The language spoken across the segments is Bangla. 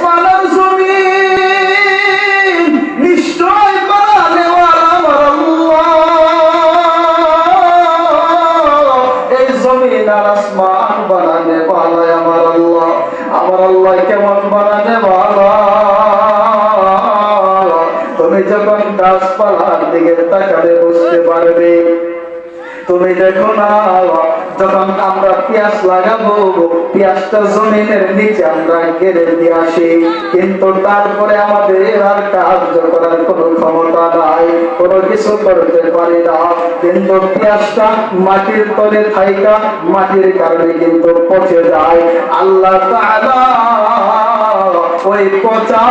আসমানের জমিন নিশ্চয় বানানেওয়ালা আমার আল্লাহ। এই জমিন আর আসমান বানানেওয়ালা আমার আল্লাহ। আমার আল্লাহ কেমন বানানেওয়ালা? তুমি যখন গাছপালার দিকে তাকালে বুঝতে পারবে। তুমি দেখো না, যখন আমরা পেঁয়াজ লাগাবো, পেঁয়াজটা জমিনের নিচে আমরা গেড়ে দিয়ে আসি, কিন্তু তারপরে আমাদের আর কার্য করার কোনো ক্ষমতা নাই, কোনো কিছু করতে পারি না। কিন্তু পেঁয়াজটা মাটির তলে থাইকা মাটির কারণে কিন্তু পচে যায়। আল্লাহ তাআলা ওই পচা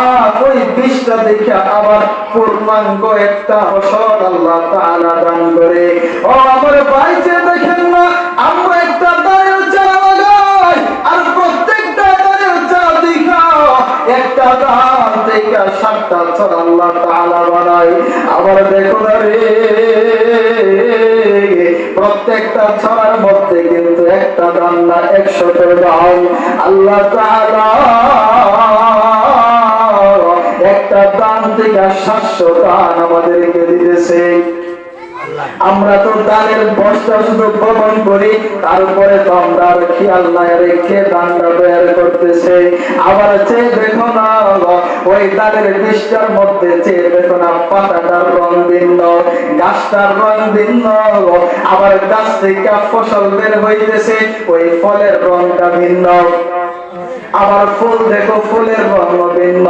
ওই বীজটা দেখে আবার পূর্ণাঙ্গ একটা ফসল আল্লাহ তাআলা দান করে। ও আমার ভাইকে দেখেন না, আমরা একটা দাঁড়ের চারা লাগাই, আর প্রত্যেকটা দাঁড়ের চারা দেখা একটা দান থেকে 7টা চারা আল্লাহ তাআলা বানায়। আবার দেখো না রে, প্রত্যেকটা ছড়ার মধ্যে কিন্তু একটা দান না 100 দান আল্লাহ তাআলা একটা দান থেকে 700 দান আমাদেরকে দিতেছে। আমরা তো দানের বস্তা শুধু বপন করি, তারপরে তো আমরা খেয়াল না রেখে দানটা বের করতেছে। আবার চেয়ে দেখো না, ওই দানের বীজটার মধ্যে চেয়ে দেখো না, পাতাটার রং ভিন্ন, গাছটার রং ভিন্ন, আবার গাছ থেকে ফসল বের হইতেছে, ওই ফলের রংটা ভিন্ন। আবার ফুল দেখো, ফুলের রং ভিন্ন,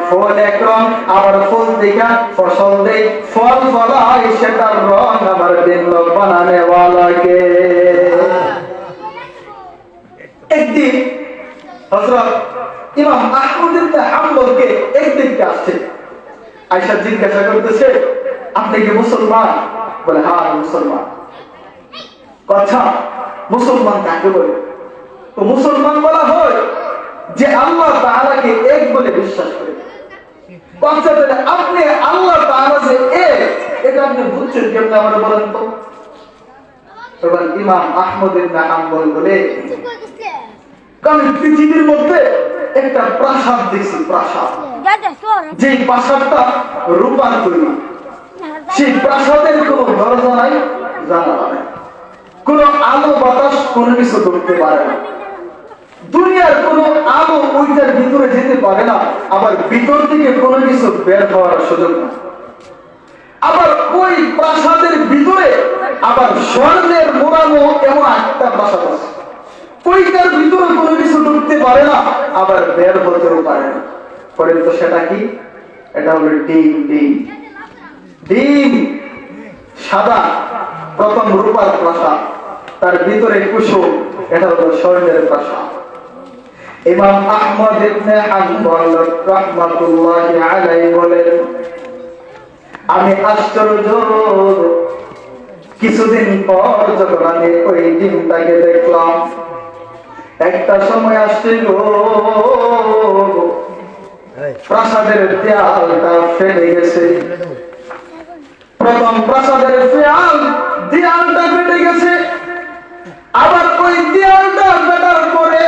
ফুল এক রং, আবার ফুল দেখা ফসল দেই, ফল ফলাই, সেটার রং আবার ভিন্ন বানানেওয়ালাকে। একদিন হযরত ইমাম আহমদ ইবনে হাম্বলকে একদিনকে আসছে, আয়েশা জিজ্ঞাসা করতেছে, আপনি কি মুসলমান? বলে, হ্যাঁ মুসলমান। কথা, মুসলমান কাকে বলে? তো মুসলমান বলা হয় যে আল্লাহ তাআলাকে এক বলে বিশ্বাস করে। আপনি আল্লাহ তাআলা যে এক, এটা আপনি বুঝছেন কেমন আমরা বলেন তো? এবার ইমাম আহমদ ইবনে হাম্বল বলে, কারণ পৃথিবীর মধ্যে একটা প্রাসাদ দেখছি, প্রাসাদ, যে প্রাসাদটা রূপার তৈরি, সেই প্রাসাদের কোনো দরজা নাই, জানালা নাই, কোনো আলো বাতাস কোনো কিছু ঢুকতে পারে না, দুনিয়ার কোনো আলো ওইটার ভিতরে যেতে পারে না, আবার ভিতর থেকে কোনো কিছু বের হওয়ার সুযোগ না। আবার ওই প্রাসাদের ভিতরে আবার স্বর্ণের মোড়ানো এমন একটা প্রাসাদ আছে, ওইটার ভিতরে কোনো কিছু ঢুকতে পারে না, আবার বের হতেও পারে না। পরে তো সেটা কি? এটা হলো ডিম। ডিম ডিম সাদা, প্রথম রূপার প্রাসাদ, তার ভিতরে কুসুম, এটা হলো স্বর্ণের প্রাসাদ। ইমাম আহমদ ইবনে হাম্বল রাহমাতুল্লাহি আলাইহি বলেন, আমি আশ্চর্য, কিছুদিন পর যখন আমি ওই ডিমটাকে দেখলাম, একটা সময় আসছিল প্রাসাদের দেয়ালটা ফেটে গেছে। প্রথম প্রাসাদের দেয়ালটা ফেটে গেছে, আবার ওই দেয়ালটা ফেটার পরে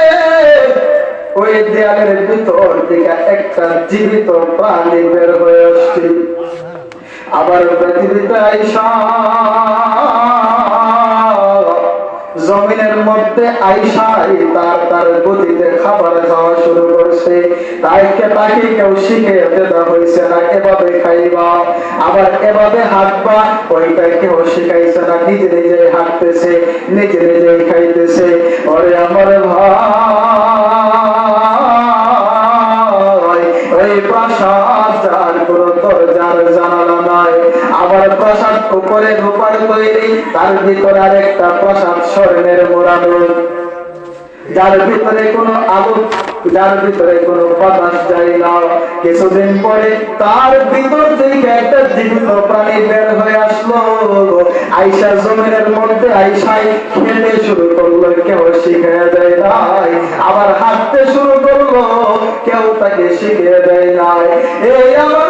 ওই দেয়ালের ভিতর থেকে একটা জীবিত প্রাণী বের হয়ে আসছে। আবার পৃথিবীতে আইসা জমিনের মধ্যে আইসাই তার গতিতে খাবার খাওয়া শুরু করছে। তাকে কেউ শিখে দেওয়া হয়েছে না এভাবে খাইবা, আবার এভাবে হাঁটবা, ওইটা কেউ শিখাইছে না, নিজে নিজে হাঁটতেছে, নিজে নিজে খাইতেছে। ওরে আমার ভাই, ওই প্রাসাদ যার কোনো দরজার জানালা নাই, আবার প্রাসাদ উপরে রূপার তৈরি, তার ভিতরে আরেকটা প্রাসাদ স্বর্ণের মোড়ানো, যার ভিতরে কোনো আলো, যার ভিতরে কোনো বাতাস যায় না। কিছুদিন পরে তার ভিতর থেকে একটা জীবিত প্রাণী বের হয়ে আসলো। আইসা জমিনের মধ্যে আইসাই খেতে শুরু করলো, কেউ শিখিয়ে দেয় নাই, আবার হাঁটতে শুরু করলো, কেউ তাকে শিখিয়ে দেয় নাই। এই আমার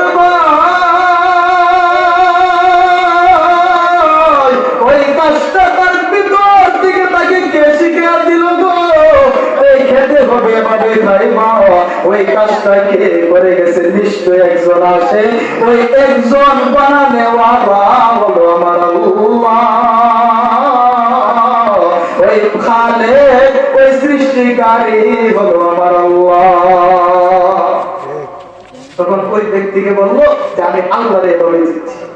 ওই কাজটা তার ভিতর থেকে তাকে কে শিখিয়ে দিল গো? এই খেতে হবে, এভাবে ভাই মা, ওই কাজটা কে করে গেছে? নিশ্চয় একজন আছে, ওই একজন বানানেওয়ালা হলো আমার আল্লাহ। ওই খালেক, ওই সৃষ্টিকারী হলো আমার আল্লাহ। তখন ওই ব্যক্তিকে বললো যে আমি আল্লাহরে বলে দিচ্ছি।